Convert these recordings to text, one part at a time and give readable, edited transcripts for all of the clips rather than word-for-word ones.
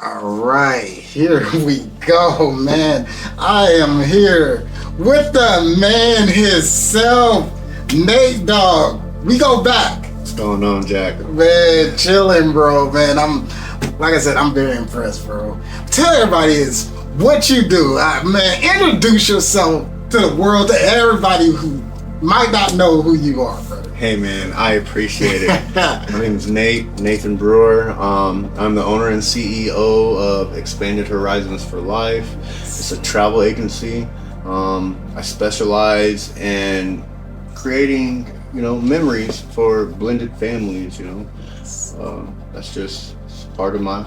All right, here we go, man. I am here with the man himself, Nate Dog. We go back. What's going on, Jack? Man, chilling, bro, man. Like I said, I'm very impressed, bro. Tell everybody is what you do. Man, introduce yourself to the world, to everybody who might not know who you are, brother. Hey, man, I appreciate it. My name is Nate Nathan Brewer. I'm the owner and CEO of Expanded Horizons for Life. It's a travel agency. I specialize in creating, memories for blended families. That's just part of my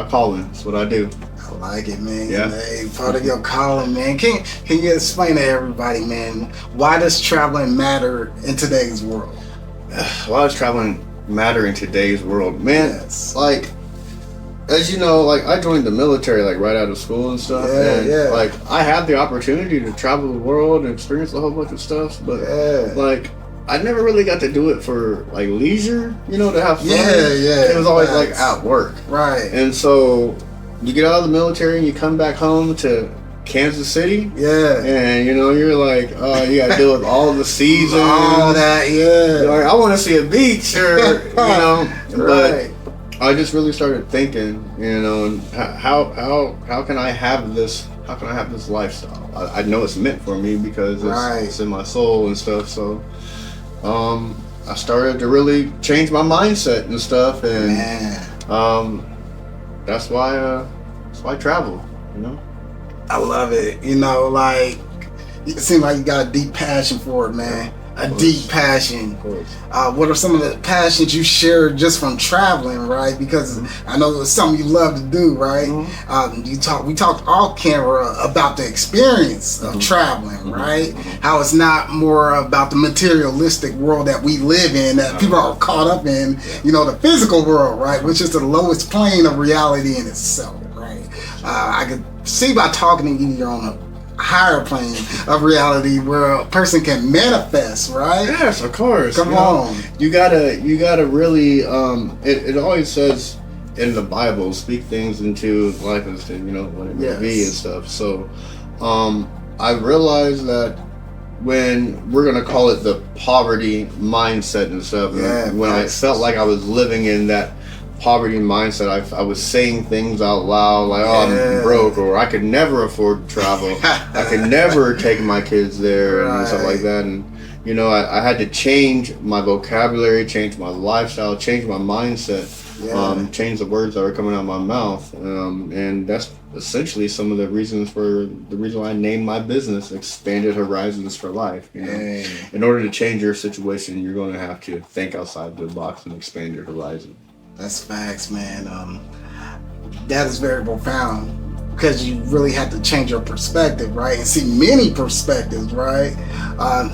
calling. That's what I do. I like it, man. Yeah. Hey, part of your calling, man. Can you explain to everybody, man, why does traveling matter in today's world? Why does traveling matter in today's world? Man, Yes. like, as you know, like, I joined the military, like, right out of school and stuff. Yeah. Like, I had the opportunity to travel the world and experience a whole bunch of stuff, but, like, I never really got to do it for, like, leisure, to have fun. Yeah. It was always, Nice. like, at work. Right. And so, you get out of the military and you come back home to Kansas City. Yeah. And, you're like, you got to deal with all the seasons. All that, yeah. You're like, I want to see a beach, or, Right. But I just really started thinking, and how can I have this? How can I have this lifestyle? I know it's meant for me because it's in my soul and stuff. So, I started to really change my mindset and stuff, and Man. that's why I travel. I love it. Like, it seems like you got a deep passion for it, man. A deep passion. Of course. What are some of the passions you share just from traveling, right? Because I know it's something you love to do, right? We talked off camera about the experience of traveling, right? How it's not more about the materialistic world that we live in, that people are caught up in, the physical world, right? Which is the lowest plane of reality in itself, right? I could see by talking to you, you're on a higher plane of reality where a person can manifest, right? Yes, of course. Come on. You gotta really. It always says in the Bible, speak things into life as to what it may be and stuff. So, I realized that when we're gonna call it the poverty mindset and stuff, when I felt like I was living in that poverty mindset, I was saying things out loud like, I'm broke, or I could never afford to travel. I could never take my kids there and stuff like that. And I had to change my vocabulary, change my lifestyle, change my mindset, change the words that were coming out of my mouth, and that's essentially some of the reason why I named my business Expanded Horizons for Life. In order to change your situation, you're going to have to think outside the box and expand your horizon. That's facts, man. That is very profound because you really have to change your perspective, right? And see many perspectives, right?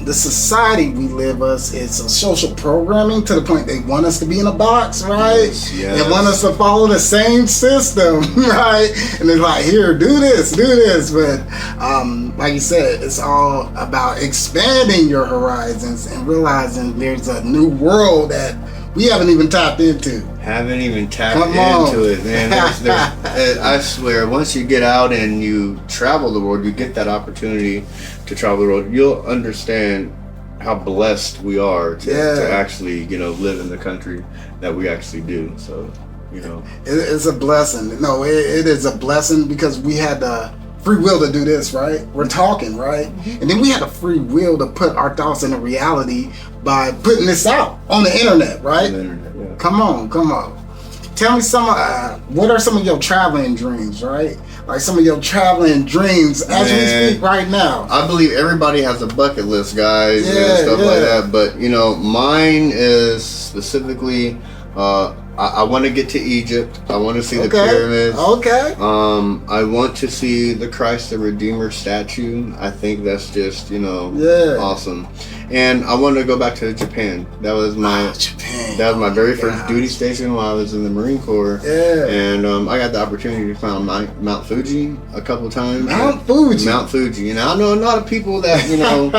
The society we live us is a social programming to the point they want us to be in a box, right? Yes. They want us to follow the same system, right? And it's like, here, do this. But like you said, it's all about expanding your horizons and realizing there's a new world that we haven't even tapped into. Haven't even tapped into it, man. I swear, once you get out and you travel the world, you get that opportunity to travel the world, you'll understand how blessed we are to actually, live in the country that we actually do. So, It's a blessing. No, it is a blessing because we had the free will to do this, right? We're talking, right? And then we had a free will to put our thoughts into reality by putting this out on the internet, right? On the internet, yeah. Come on. Tell me what are some of your traveling dreams, right? Like some of your traveling dreams as we speak right now. I believe everybody has a bucket list, guys, and stuff like that. But, mine is specifically, I want to get to Egypt. I want to see the pyramids. Okay. I want to see the Christ the Redeemer statue. I think that's just, awesome. And I wanted to go back to Japan. That was my Japan. That was my very first duty station while I was in the Marine Corps. Yeah. And I got the opportunity to climb Mount Fuji a couple of times. Mount Fuji. And I know a lot of people that, you know,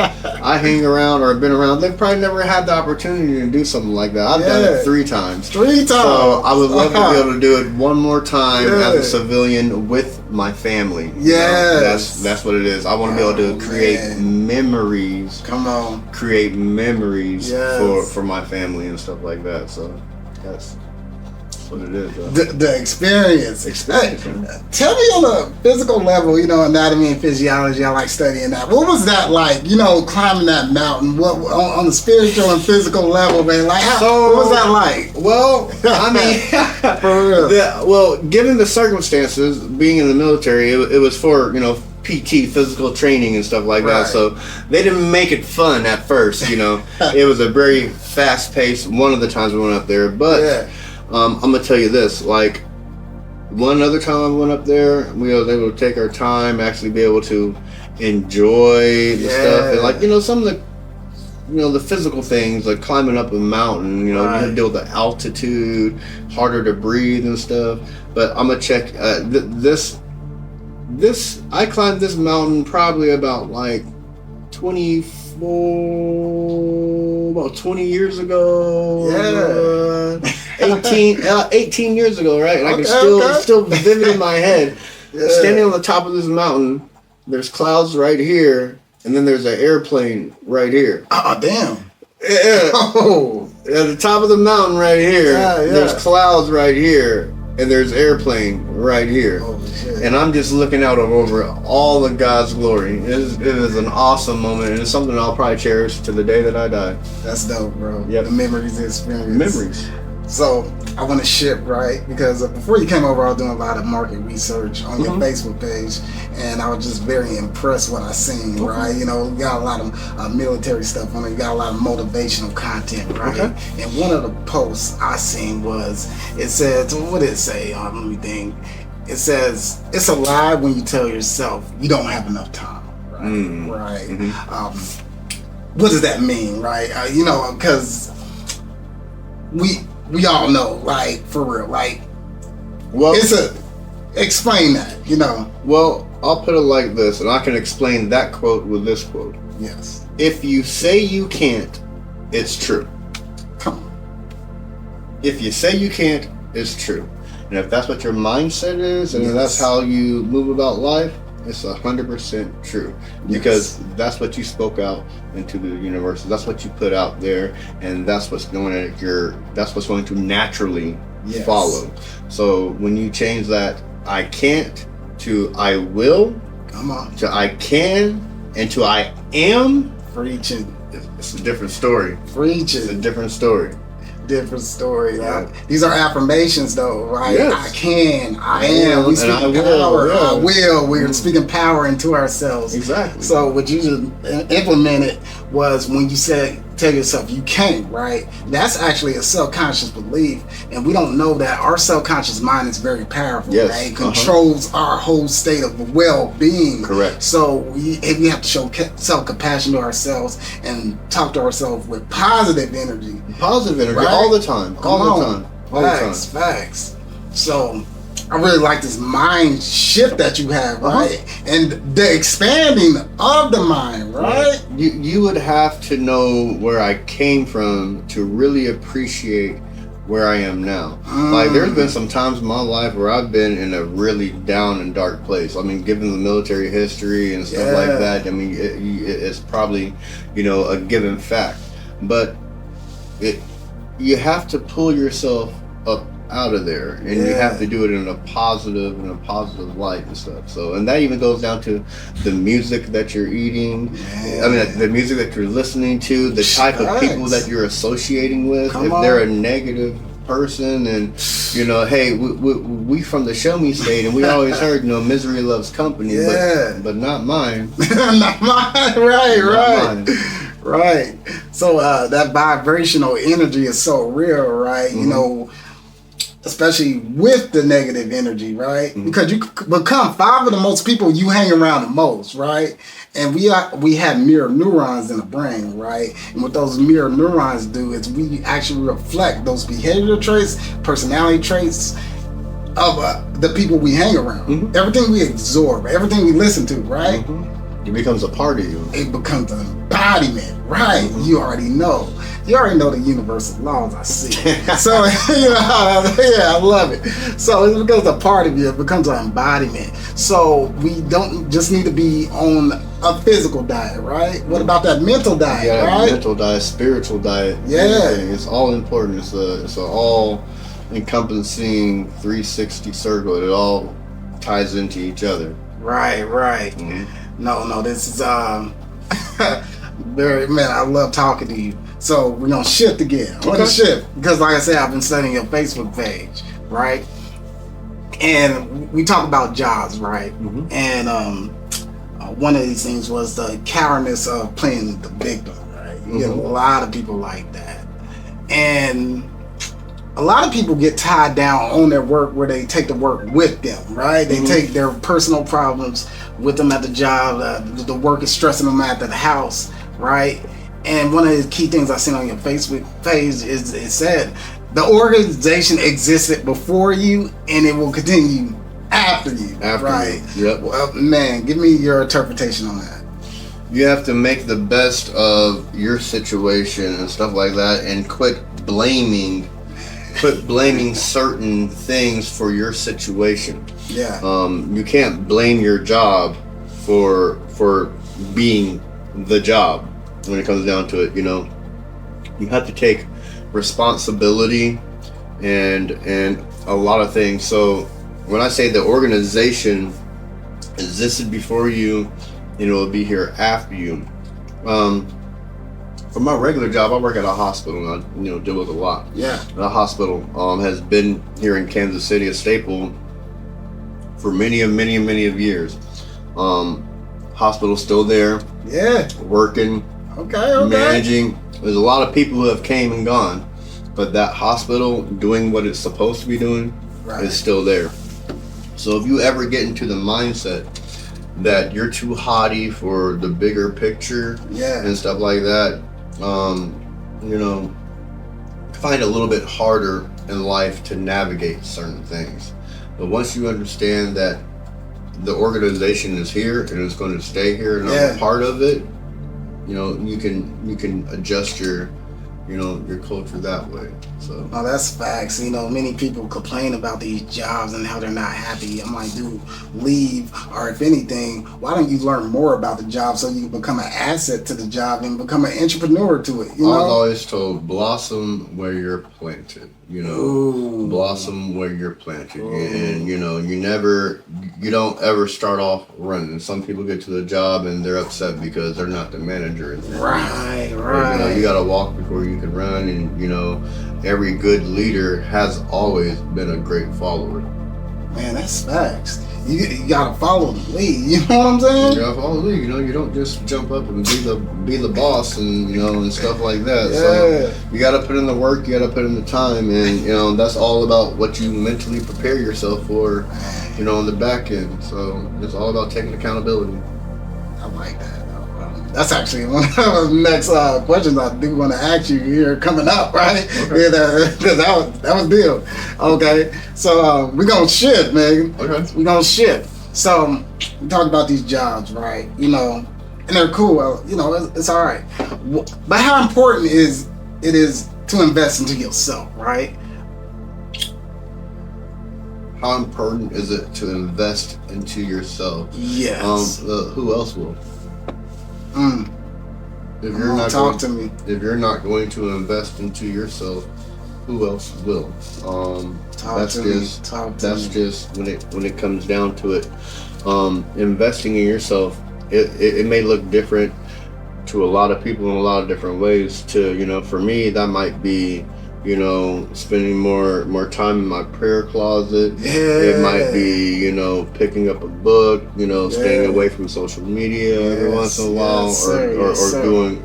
I hang around or have been around, they've probably never had the opportunity to do something like that. I've done it 3 times. 3 times. So I would love to be able to do it one more time as a civilian with my family. Yes. That's what it is. I want to be able to create memories. Come on. Create memories for my family and stuff like that. So that's what it is. The experience. Hey, tell me on a physical level, you know, anatomy and physiology, I like studying that. What was that like, you know, climbing that mountain? What on the spiritual and physical level, man? Like, what was that like? Well, I mean, for real. Given the circumstances, being in the military, it was for, you know, PT, physical training and stuff like that. So they didn't make it fun at first, you know. It was a very fast paced one of the times we went up there. But I'm gonna tell you this, like one other time I went up there, we was able to take our time, actually be able to enjoy the stuff, and like, you know, some of the, you know, the physical things like climbing up a mountain, you know, you have to deal with the altitude, harder to breathe and stuff. But I'm gonna check I climbed this mountain probably about like 20 years ago. 18 years ago, right? And I can still vivid in my head. Standing on the top of this mountain, there's clouds right here, and then there's an airplane right here. Oh, damn. Yeah. Oh. At the top of the mountain right here, there's clouds right here, and there's airplane right here. Oh, shit. And I'm just looking out over all of God's glory. It is an awesome moment, and it's something I'll probably cherish to the day that I die. That's dope, bro. Yep. The memories, the experience. Memories. So I want to shift, right? Because before you came over, I was doing a lot of market research on your Facebook page, and I was just very impressed with what I seen, right? You know, you got a lot of military stuff on it. You got a lot of motivational content, right? And one of the posts I seen was, it says, what did it say? Let me think. It says, it's a lie when you tell yourself you don't have enough time, right? What does that mean, right? You know, because we all know, like, for real, like, explain that, you know. Well, I'll put it like this, and I can explain that quote with this quote. Yes. If you say you can't, it's true. Come on. If you say you can't, it's true. And if that's what your mindset is, and that's how you move about life, it's 100% true. Because that's what you spoke out into the universe. That's what you put out there, and that's what's going to naturally follow. So when you change that I can't to I will, come on, to I can, and to I am, preaching. It's a different story. Preaching. It's a different story. Different story. These are affirmations, though, right? Yes. I can, I am. We speak power. I will. We're speaking power into ourselves. Exactly. So what you just implemented was when you said, tell yourself you can't, right? That's actually a subconscious belief, and we don't know that our subconscious mind is very powerful. Right? It controls our whole state of well-being. Correct. So we have to show self-compassion to ourselves and talk to ourselves with positive energy. Positive energy, right? all the time. Facts. So I really like this mind shift that you have, right? And the expanding of the mind, right? You would have to know where I came from to really appreciate where I am now. Like, there's been some times in my life where I've been in a really down and dark place. I mean, given the military history and stuff like that, I mean, it's probably, you know, a given fact. But you have to pull yourself up out of there, and you have to do it in a positive light and stuff. So, and that even goes down to the music that you're eating. I mean, the music that you're listening to, the type of people that you're associating with. If they're a negative person, and you know, hey, we from the show me state, and we always heard, you know, misery loves company, but not mine. Not mine. Right. So that vibrational energy is so real, right? You know, especially with the negative energy, right? Mm-hmm. Because you become 5 of the most people you hang around the most, right? And we have mirror neurons in the brain, right? And what those mirror neurons do is we actually reflect those behavioral traits, personality traits of the people we hang around. Mm-hmm. Everything we absorb, everything we listen to, right? Mm-hmm. It becomes a part of you. It becomes an embodiment, right? Mm-hmm. You already know the universal laws, I see. So, I love it. So it becomes a part of you. It becomes an embodiment. So we don't just need to be on a physical diet, right? What about that mental diet, right? Mental diet, spiritual diet. Yeah. Everything. It's all important. It's a all encompassing 360 circle. It all ties into each other. Right. Mm-hmm. No, this is very, man, I love talking to you. So we're gonna shift again. I'm gonna shift because, like I said, I've been studying your Facebook page, right? And we talk about jobs, right? Mm-hmm. And one of these things was the cowardice of playing the victim, right? You get a lot of people like that, and a lot of people get tied down on their work where they take the work with them, right? They take their personal problems with them at the job. The work is stressing them out at the house, right? And one of the key things I seen on your Facebook page is it said the organization existed before you and it will continue after you, right? Yep. Well, man, give me your interpretation on that. You have to make the best of your situation and stuff like that, and quit blaming certain things for your situation. Yeah. You can't blame your job for being the job. When it comes down to it, you have to take responsibility and a lot of things. So when I say the organization existed before you, and it will be here after you. For my regular job, I work at a hospital, and I deal with a lot. Yeah. The hospital has been here in Kansas City, a staple for many of years. Hospital's still there. Yeah. Working. Okay. Managing. There's a lot of people who have came and gone, but that hospital doing what it's supposed to be doing is still there. So if you ever get into the mindset that you're too haughty for the bigger picture and stuff like that, find it a little bit harder in life to navigate certain things. But once you understand that the organization is here and it's going to stay here and I'm a part of it, you can adjust your culture that way. So no, that's facts. Many people complain about these jobs and how they're not happy. I'm like, dude, leave, or if anything, why don't you learn more about the job so you can become an asset to the job and become an entrepreneur to it? I was always told, blossom where you're planted. Blossom where you're planted. And you don't ever start off running. Some people get to the job and they're upset because they're not the manager. Right. You gotta walk before you can run, and every good leader has always been a great follower. Man, that's facts. You gotta follow the lead. You know what I'm saying? You gotta follow the lead. You don't just jump up and be the boss and and stuff like that. Yeah. So you gotta put in the work. You gotta put in the time, and that's all about what you mentally prepare yourself for. On the back end. So it's all about taking accountability. I like that. That's actually one of the next questions I do want to ask you here coming up, right? Okay. Because that was deal. Okay, so we're gonna shift, man. Okay. We're gonna shift. So we talked about these jobs, right? And they're cool. It's all right. But how important it is to invest into yourself, right? How important is it to invest into yourself? Yes. Who else will? If you're not going to invest into yourself, who else will? That's just when it comes down to it. Investing in yourself, it may look different to a lot of people in a lot of different ways. For me, that might be spending more time in my prayer closet. It might be picking up a book, staying away from social media every once in a while, or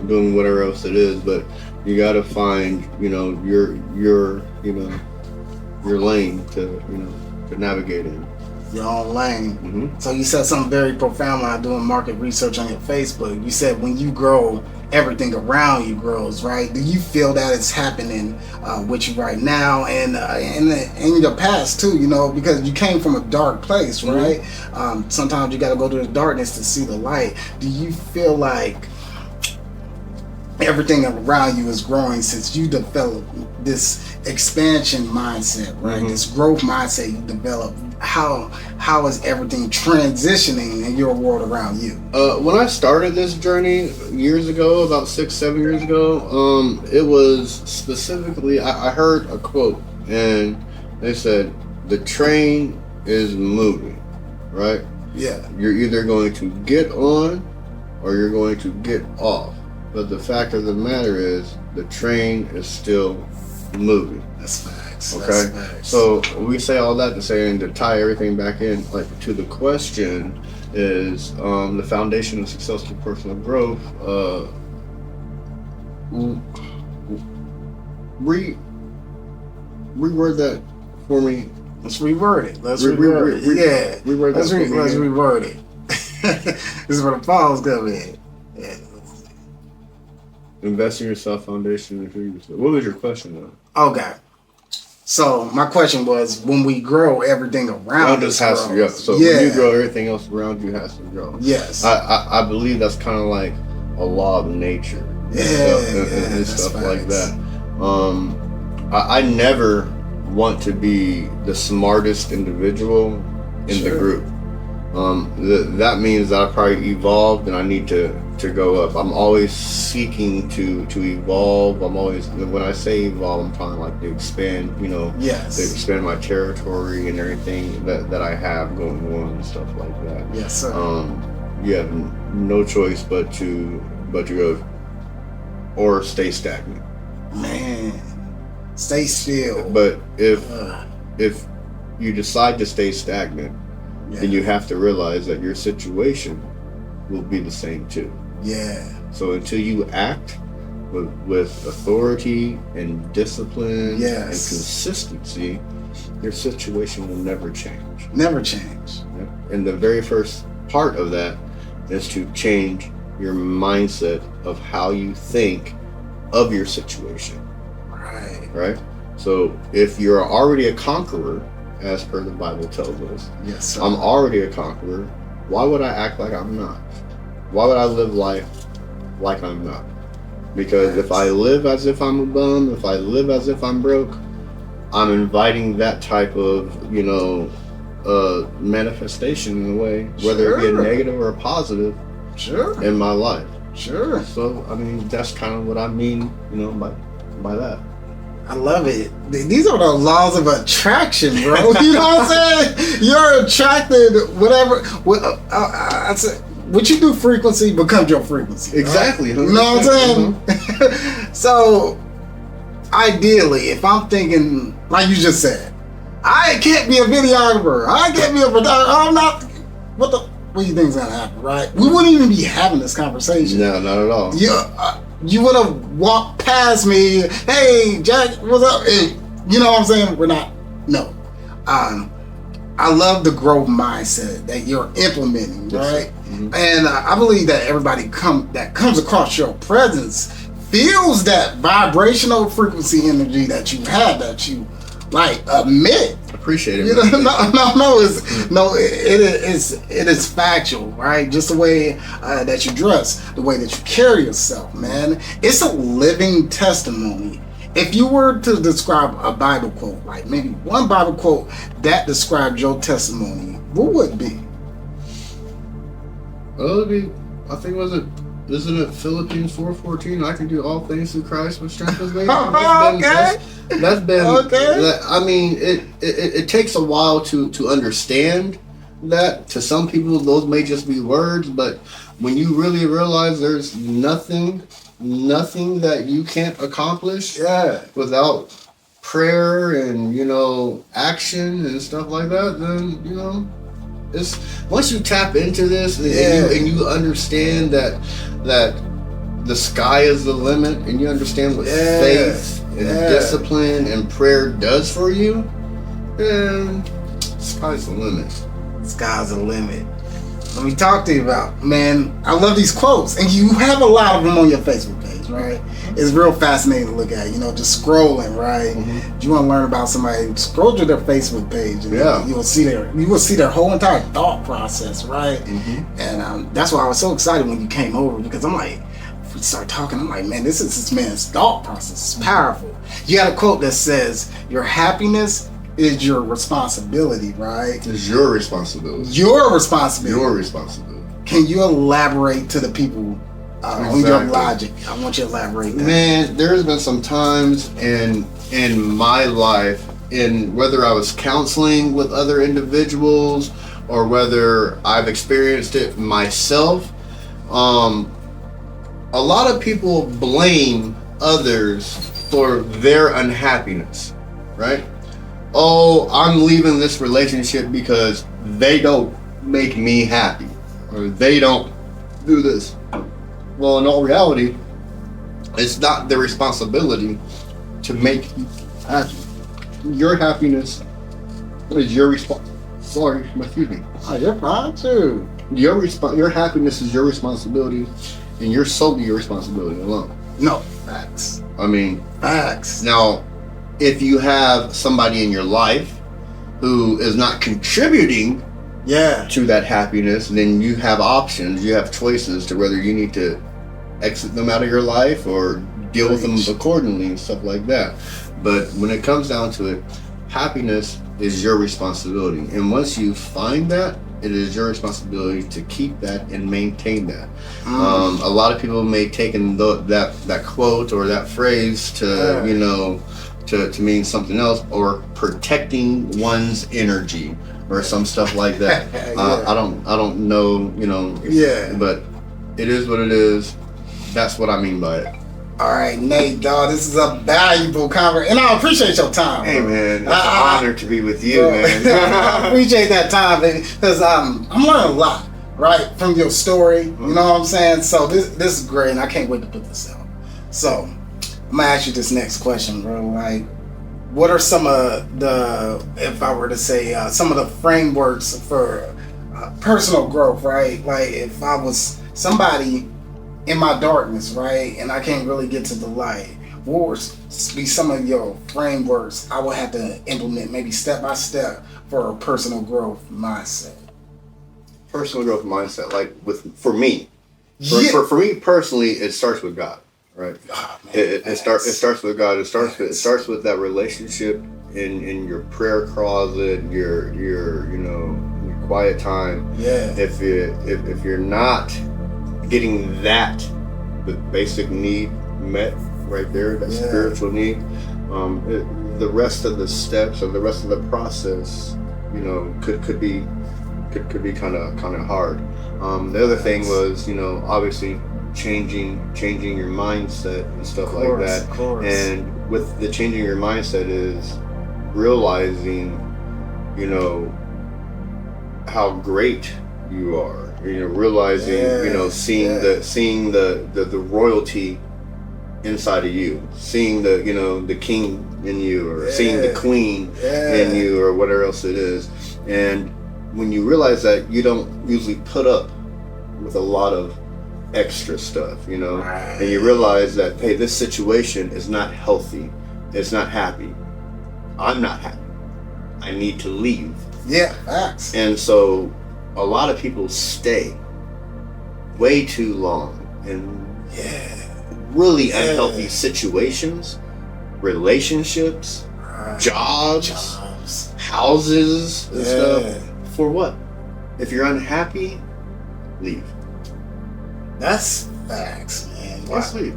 doing whatever else it is. But you got to find your your lane to navigate in. Your own lane. Mm-hmm. So you said something very profound when I doing market research on your Facebook. You said when you grow, everything around you grows, right? Do you feel that it's happening with you right now and in your past too? Because you came from a dark place, right? Mm-hmm. Sometimes you got to go to the darkness to see the light. Do you feel like everything around you is growing since you developed this expansion mindset, right? Mm-hmm. This growth mindset you developed? How is everything transitioning in your world around you? When I started this journey years ago, about 6-7 years ago, it was specifically, I heard a quote, and they said, the train is moving, right? Yeah. You're either going to get on or you're going to get off. But the fact of the matter is, the train is still moving. That's facts. Okay. That's facts. So we say all that to say, and to tie everything back in, like to the question is the foundation of successful personal growth. Reword that for me. Let's reword it. Let's reword it. Yeah. Reword that for me. Let's reword it. This is where the pause come in. Yeah. Invest in yourself, foundation. What was your question though? Okay. So my question was, when we grow, everything around us has to grow. So when you grow, everything else around you has to grow. Yes. I believe that's kind of like a law of nature. And stuff like that. I never want to be the smartest individual in the group. That means that I probably evolved and I need to go up. I'm always seeking to evolve. I'm always, when I say evolve, I'm talking like to expand, yes, to expand my territory and everything that I have going on and stuff like that. Yes, sir. You have no choice but to go or stay stagnant. Man, stay still. But if you decide to stay stagnant, then you have to realize that your situation will be the same too. Yeah. So until you act with authority and discipline and consistency, your situation will never change. Never change. And the very first part of that is to change your mindset of how you think of your situation. Right? So if you're already a conqueror, as per the Bible tells us, yes, sir, I'm already a conqueror, why would I act like I'm not? Why would I live life like I'm not? Because if I live as if I'm a bum, if I live as if I'm broke, I'm inviting that type of, manifestation in a way, whether it be a negative or a positive, in my life. Sure. So, that's kind of what I mean, by that. I love it. These are the laws of attraction, bro. You know what I'm saying? You're attracted, whatever. I said, what you do frequency becomes your frequency. Exactly. Right? You know what I'm saying? So, ideally, if I'm thinking, like you just said, I can't be a videographer. I can't be a photographer. I'm not. What do you think is going to happen, right? We wouldn't even be having this conversation. No, not at all. You would have walked past me. Hey, Jack, what's up? Hey, you know what I'm saying? We're not. No. I love the growth mindset that you're implementing, right? Mm-hmm. And I believe that everybody that comes across your presence feels that vibrational frequency energy that you have, that you emit. Appreciate it. It is factual, right? Just the way that you dress, the way that you carry yourself, man. It's a living testimony. If you were to describe a Bible quote, like maybe one Bible quote that describes your testimony, what would it be? Well, it would be, I think, isn't it Philippians 4:14? I can do all things through Christ which strengthens me. That's been okay. It takes a while to understand that. To some people, those may just be words, but when you really realize there's nothing that you can't accomplish without prayer and action and stuff like that, then it's once you tap into this and you understand that the sky is the limit, and you understand what faith and discipline and prayer does for you, And sky's the limit. Sky's the limit. Let me talk to you about, man, I love these quotes, and you have a lot of them on your Facebook page, right? It's real fascinating to look at, just scrolling, right? Mm-hmm. You want to learn about somebody, scroll to their Facebook page, and you will see their whole entire thought process, right? Mm-hmm. And that's why I was so excited when you came over, because I'm like, if we start talking, I'm like, man, this is this man's thought process. It's powerful. You got a quote that says, "Your happiness is your responsibility," right? It's your responsibility. Your responsibility. Your responsibility. Can you elaborate to the people on your logic? I want you to elaborate. Man, there's been some times in my life, in whether I was counseling with other individuals or whether I've experienced it myself, a lot of people blame others for their unhappiness, right? Oh, I'm leaving this relationship because they don't make me happy, or they don't do this. Well, in all reality, it's not their responsibility to make you happy. Your happiness is your excuse me. Oh, you're fine too. Your happiness is your responsibility, and you're solely your responsibility alone. No, facts. I mean, facts. Now, if you have somebody in your life who is not contributing to that happiness, then you have options, you have choices to whether you need to exit them out of your life or deal with them accordingly and stuff like that. But when it comes down to it, happiness is your responsibility. And once you find that, it is your responsibility to keep that and maintain that. A lot of people may take that quote or that phrase to to mean something else, or protecting one's energy or some stuff like that. I don't know, but it is what it is. That's what I mean by it. All right, Nate, dog, this is a valuable conversation, and I appreciate your time. Hey, man, it's an honor to be with you, man. I appreciate that time, baby, because I'm learning a lot, right, from your story. You know what I'm saying? So this is great, and I can't wait to put this out. So I'm gonna ask you this next question, bro. Like, what are some of the, if I were to say, some of the frameworks for personal growth, right? Like, if I was somebody in my darkness, right, and I can't really get to the light, what would be some of your frameworks I would have to implement, maybe step by step, for a personal growth mindset? Personal growth mindset, like for me, for me personally, it starts with God, right? Oh, man, it starts with God. It starts with that relationship in your prayer closet, your quiet time. Yeah. If you're not getting the basic need met right there, that spiritual need, the rest of the steps or the rest of the process, could be kind of hard. The other thing was, obviously changing your mindset and stuff like that. And with the changing your mindset is realizing, how great you are. Realizing, seeing the royalty inside of you, seeing the king in you, or seeing the queen in you, or whatever else it is. And when you realize that, you don't usually put up with a lot of extra stuff, and you realize that, hey, this situation is not healthy, it's not happy, I'm not happy, I need to leave. Yeah, facts. And so a lot of people stay way too long in really unhealthy situations, relationships, jobs, houses, and stuff. For what? If you're unhappy, leave. That's facts, man. Let's leave.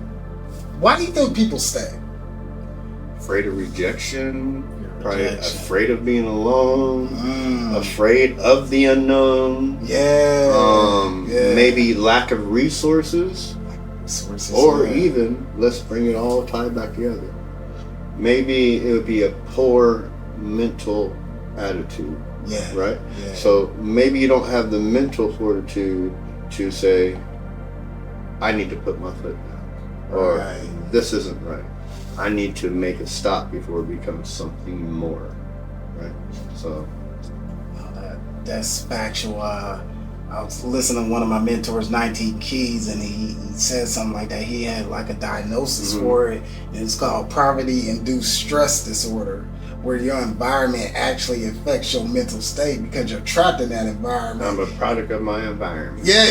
Why do you think people stay? Afraid of rejection. Probably afraid of being alone, afraid of the unknown. Maybe lack of resources, or even, let's bring it all tied back together, maybe it would be a poor mental attitude. Right? So maybe you don't have the mental fortitude to say, I need to put my foot down, or this isn't right. I need to make a stop before it becomes something more, right? So that's factual. I was listening to one of my mentors, 19 Keys, and he said something like that. He had like a diagnosis for it, and it's called poverty-induced stress disorder, where your environment actually affects your mental state because you're trapped in that environment. I'm a product of my environment. Yeah.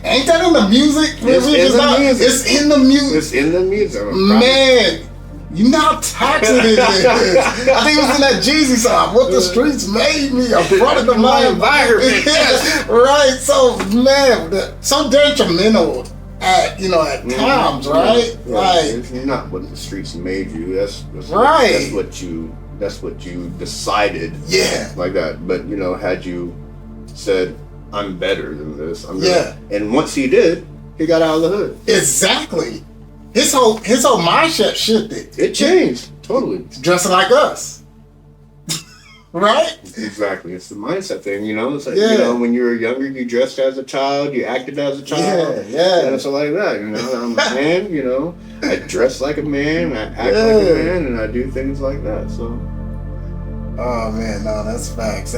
Ain't that in the music? It's in the music. It's in the music. It's in the music. Man, you know how toxic it is. I think it was in that Jeezy song. What the streets made me a product of my environment. Yes, right. So man, so detrimental at times, right? Yeah. Like it's not what the streets made you. That's right. That's what you decided. Yeah. Like that. But had you said, I'm better than this. And once he did, he got out of the hood. Exactly. His whole mindset shifted. It changed totally. Dressing like us. Right? Exactly. It's the mindset thing, It's like, when you were younger, you dressed as a child, you acted as a child. Yeah. And it's like that, I'm a man, I dress like a man, I act like a man, and I do things like that, so. Oh, man, no, that's facts.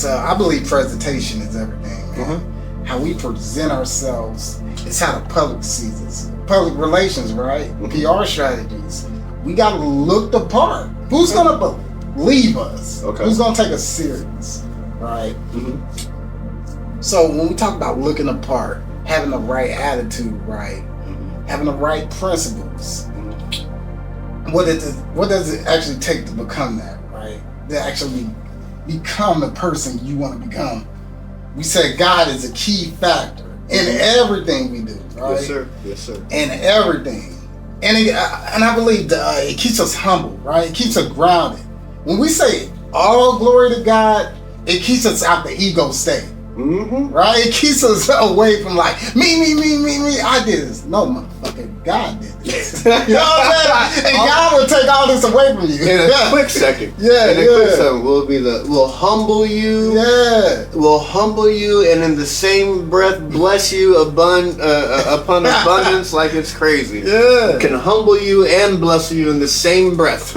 I believe presentation is everything, man. Uh-huh. How we present ourselves is how the public sees us. Public relations, right? PR strategies. We got to look the part. Who's going to believe us? Okay. Who's going to take us serious, right? So when we talk about looking the part, having the right attitude, right? Having the right principles, what does it actually take to become that, right? To actually become the person you want to become. We said God is a key factor in everything we do, right? Yes, sir. In everything. And I believe it keeps us humble, right? It keeps us grounded. When we say all glory to God, it keeps us out the ego state. Right? It keeps us away from like, me, I did this. No, motherfucker, God did this. You know what I'm saying? And God will take all this away from you. In a quick second. Quick second, we'll humble you. Yeah. We'll humble you, and in the same breath, bless you upon abundance like it's crazy. Yeah. We can humble you and bless you in the same breath.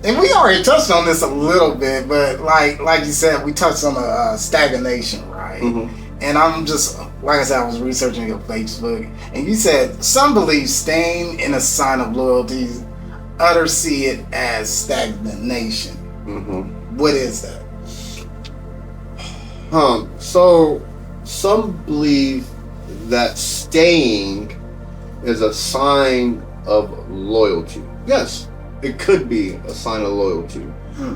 And we already touched on this a little bit, but like you said, we touched on the stagnation, right? And I'm just, like I said, I was researching your Facebook, and you said some believe staying in a sign of loyalty, others see it as stagnation. What is that? So some believe that staying is a sign of loyalty. Yes. It could be a sign of loyalty,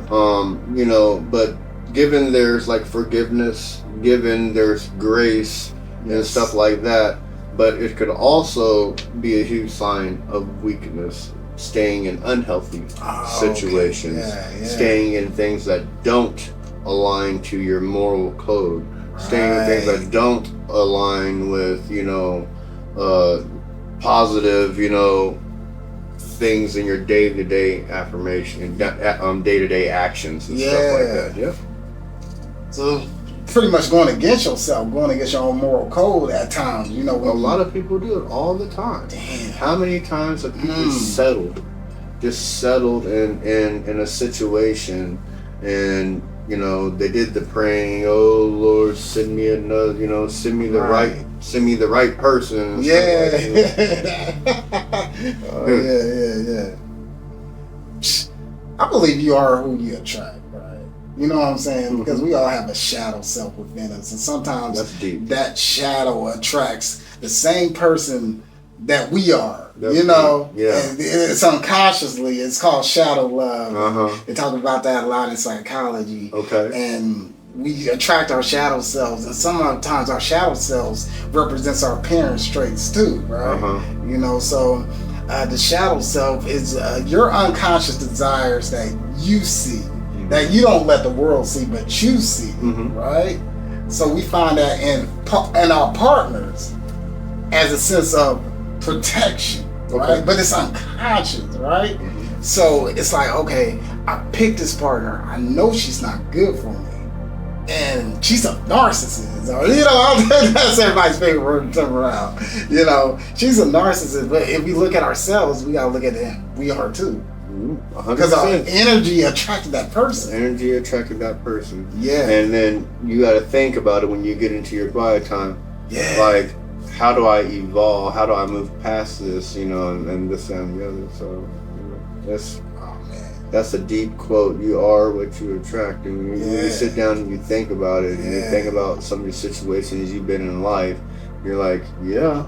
but given there's like forgiveness, given there's grace and stuff like that, but it could also be a huge sign of weakness, staying in unhealthy situations, staying in things that don't align to your moral code, staying in things that don't align with, positive, things in your day-to-day affirmation, day-to-day actions and stuff like that. Yeah. So pretty much going against yourself, going against your own moral code at times. A lot of people do it all the time. Damn. How many times have people settled in a situation, and they did the praying, oh Lord, send me another, send me the right person. Yeah. Yeah. I believe you are who you attract, right? You know what I'm saying? Because we all have a shadow self within us, and sometimes that shadow attracts the same person that we are. That's deep. And it's unconsciously. It's called shadow love. They talk about that a lot in psychology. Okay. And we attract our shadow selves, and sometimes our shadow selves represents our parents' traits too, right? So the shadow self is your unconscious desires that you see, that you don't let the world see, but you see, right? So we find that in our partners as a sense of protection, right? But it's unconscious, right? So it's like, okay, I picked this partner. I know she's not good for me, and she's a narcissist, or you know, that's everybody's favorite word to turn around. You know, she's a narcissist, but if we look at ourselves, we gotta look at it. We are too, because our energy attracted that person. Energy attracted that person. Yeah, and then you got to think about it when you get into your quiet time. Yeah, like, how do I evolve? How do I move past this? You know, and this and the other. So, you know, that's a deep quote. You are what you attract. And when you sit down and you think about it, and you think about some of the situations you've been in life, you're like, yeah,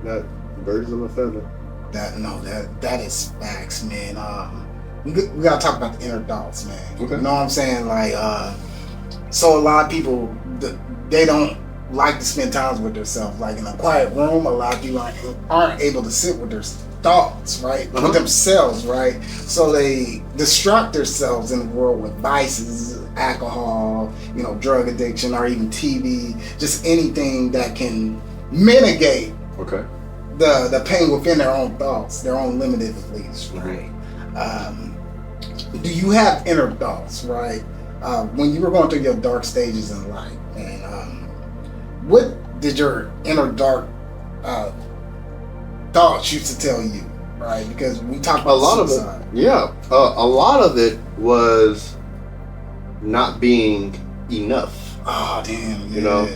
that birds of a feather. That is facts, man. We gotta talk about the inner thoughts, man. Okay. You know what I'm saying? Like, so a lot of people, they don't like to spend time with themselves. Like in a quiet room, a lot of people aren't able to sit with their thoughts, right? With themselves, right? So they distract themselves in the world with vices, alcohol, you know, drug addiction, or even TV, just anything that can mitigate the pain within their own thoughts, their own limited beliefs, right? Do you have inner thoughts, right? When you were going through your dark stages in life, and what did your inner dark thoughts used to tell you, right? Because we talked about a lot suicide. of it. Yeah, a lot of it was not being enough. Oh, damn! Yeah. You know,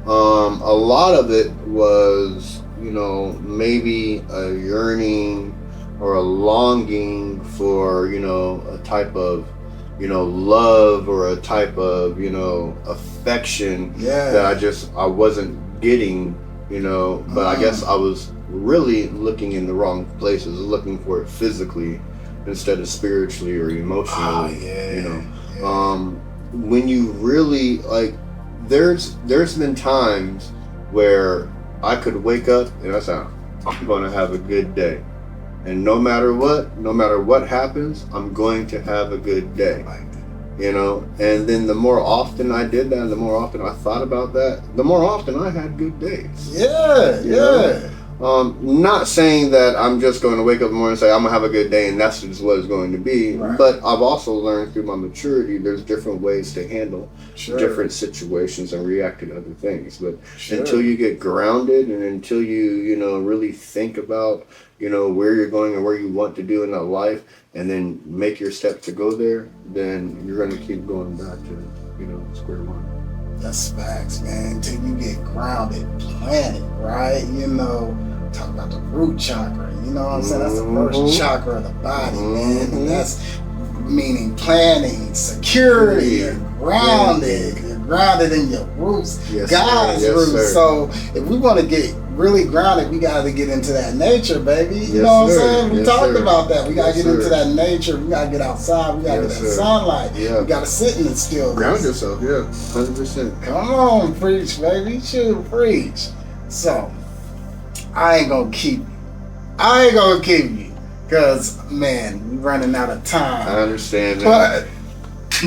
a lot of it was, you know, maybe a yearning or a longing for, you know, a type of, you know, love or a type of, you know, affection that I wasn't getting, you know, but I guess I was really looking in the wrong places, looking for it physically instead of spiritually or emotionally. You know, when you really, like, there's been times where I could wake up and I said, I'm going to have a good day. And no matter what happens, I'm going to have a good day. You know, and then the more often I did that, and the more often I thought about that, the more often I had good days. Yeah. Not saying that I'm just going to wake up in the morning and say I'm gonna have a good day and that's just what it's going to be. Right. But I've also learned through my maturity there's different ways to handle different situations and react to other things. But until you get grounded and until you know, really think about, you know, where you're going and where you want to do in that life, and then make your steps to go there, then you're going to keep going back to, you know, square one. That's facts, man. Until you get grounded, planted, right? You know, talk about the root chakra. You know what I'm saying? That's the first chakra of the body, man. And that's meaning planning, security, grounded. You're grounded in your roots, God's roots. Sir. So if we want to get really grounded, we got to get into that nature, baby. You know what I'm saying? We talked about that. We got to get into that nature. We got to get outside. We got to get that sunlight. We got to sit in the stillness. Ground yourself, 100%. Come on, preach, baby. Shoot, preach. So, I ain't gonna keep you. Because, man, we're running out of time. I understand, man. But,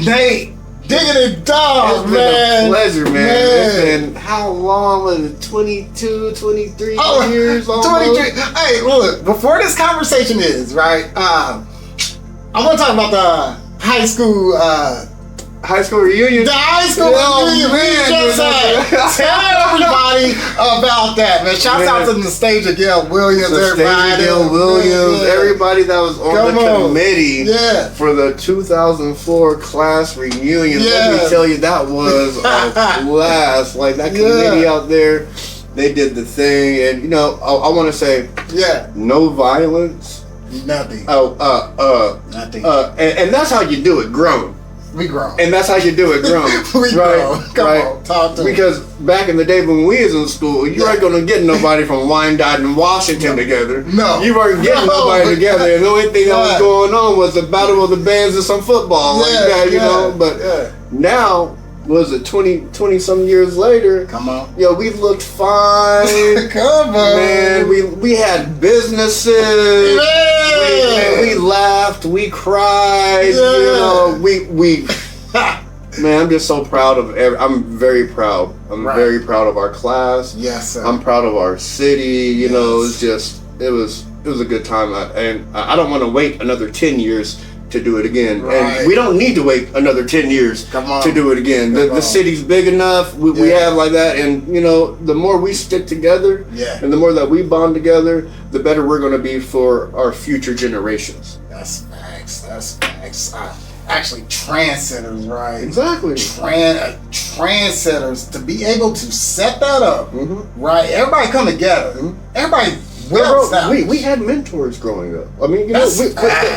Nate, diggity dog, man. It's been a pleasure, man. It's been, how long was it? 22, 23 years almost? 23. Hey, look, before this conversation is, right, I want to talk about the high school reunion. The high school reunion. Tell everybody about that, man. Shouts out to the stage of Gail Williams, everybody. Everybody that was on the committee for the 2004 class reunion. Let me tell you, that was a blast. Like, that committee out there, they did the thing. And, you know, I want to say, no violence. Nothing. Nothing. And that's how you do it, grown. We grown. And that's how you do it, grown. We grown. Come on, talk to me. Because back in the day when we was in school, you weren't going to get nobody from Wyandotte and Washington together. No. You weren't getting nobody together. And the only thing that was going on was the battle of the bands and some football like that, you know. But now, was it 20 some years later? Come on. Yo, we looked fine. Come on. Man, we had businesses. We laughed, we cried, you know, we man, I'm just so proud of I'm very proud. I'm very proud of our class. Yes, sir. I'm proud of our city, you know. It's just it was a good time, and I don't want to wait another 10 years to do it again. Right. And we don't need to wait another 10 years to do it again. The city's big enough. We have like that. And, you know, the more we stick together and the more that we bond together, the better we're going to be for our future generations. That's facts. That's facts. Actually, trendsetters, right? Exactly. Trendsetters, to be able to set that up, right? Everybody come together. Everybody. We had mentors growing up. I mean, you know,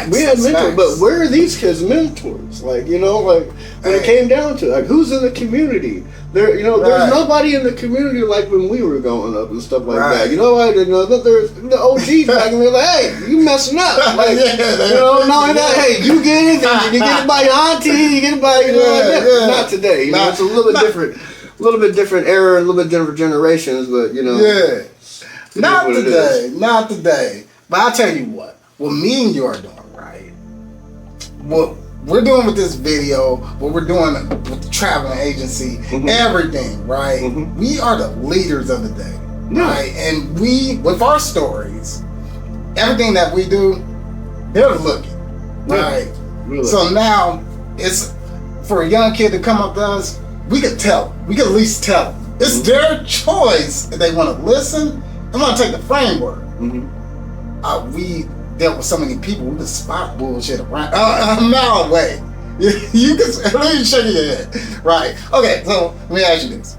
we had mentors, but where are these kids' mentors? Like, you know, like when it came down to like who's in the community? There, you know, there's nobody in the community like when we were growing up and stuff like that. You know, there's the OGs back and they're like, hey, you messing up. Like, you know, no, hey, you get it, you get it by your auntie, you get it by not today. You know, it's a little bit different era, a little bit different generations, but you know. Not today. But I'll tell you what me and you are doing, right? What we're doing with this video, what we're doing with the traveling agency, everything, right? We are the leaders of the day, right? And we, with our stories, everything that we do, they're looking, right? Really? So now, it's for a young kid to come up to us, we could tell them. We could at least tell them. It's their choice if they want to listen. I'm gonna take the framework. We dealt with so many people, we could spot bullshit around a mile away. You can let me shake your head. Right. Okay, so let me ask you this.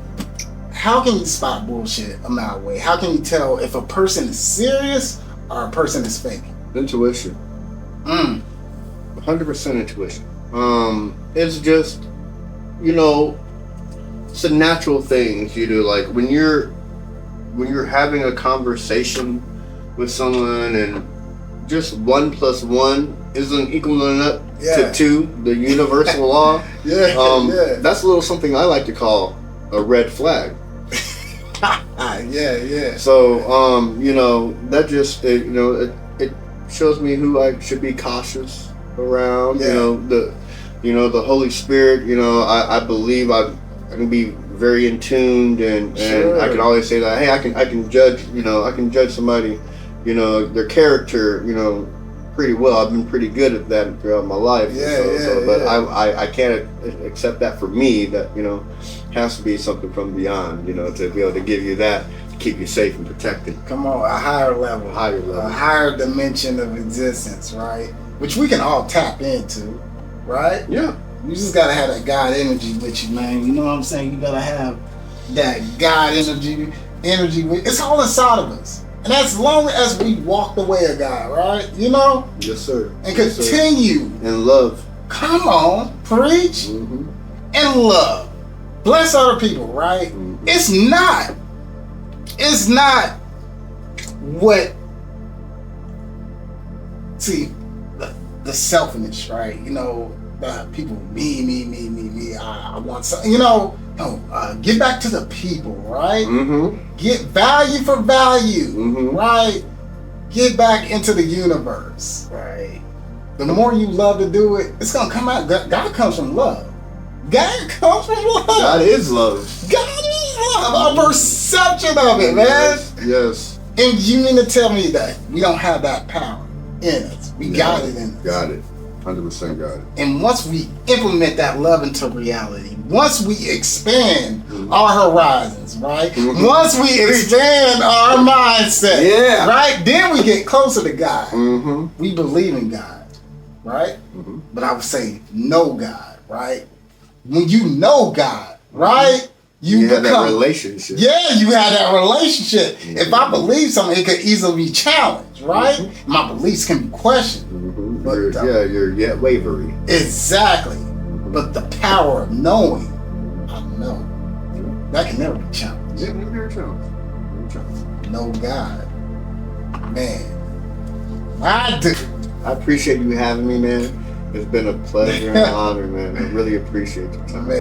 How can you spot bullshit a mile away? How can you tell if a person is serious or a person is faking? Intuition. 100% intuition. It's just, you know, it's a natural thing you do. Like when you're having a conversation with someone and just 1 + 1 isn't equal enough to 2, the universal law. That's a little something I like to call a red flag. So, you know, that just, it shows me who I should be cautious around. You know, the Holy Spirit, you know, I believe I can be very in tuned and I can always say that, hey, I can judge, you know, I can judge somebody, you know, their character, you know, pretty well. I've been pretty good at that throughout my life. But I can't accept that for me, that, you know, has to be something from beyond, you know, to be able to give you that, to keep you safe and protected. Come on, a higher level. A higher dimension of existence, right? Which we can all tap into, right? Yeah. You just gotta have that God energy with you, man. You know what I'm saying? You gotta have that God energy with, it's all inside of us. And as long as we walk the way of God, right? You know? Yes, sir. And continue. And love. Come on, preach. And love. Bless other people, right? It's not what, see, the selfishness, right? You know, people, me, I want something, you know. No, get back to the people, right? Get value for value, right? Get back into the universe, right? The more you love to do it, it's gonna come out. God comes from love. God comes from love. God is love. God is love. Our perception of it, man. Yes. And you mean to tell me that we don't have that power in us? We got it in us. Got it. 100% got it. And once we implement that love into reality, once we expand our horizons, right? Once we expand our mindset, right? Then we get closer to God. We believe in God, right? But I would say know God, right? When you know God, right? You have that relationship. Yeah, you have that relationship. If I believe something, it could easily be challenged, right? My beliefs can be questioned. But you're yet wavering. Exactly. But the power of knowing, I know, that can never be challenged. Yeah, never challenged. Know God. Man, I do. I appreciate you having me, man. It's been a pleasure and an honor, man. I really appreciate your time. Man.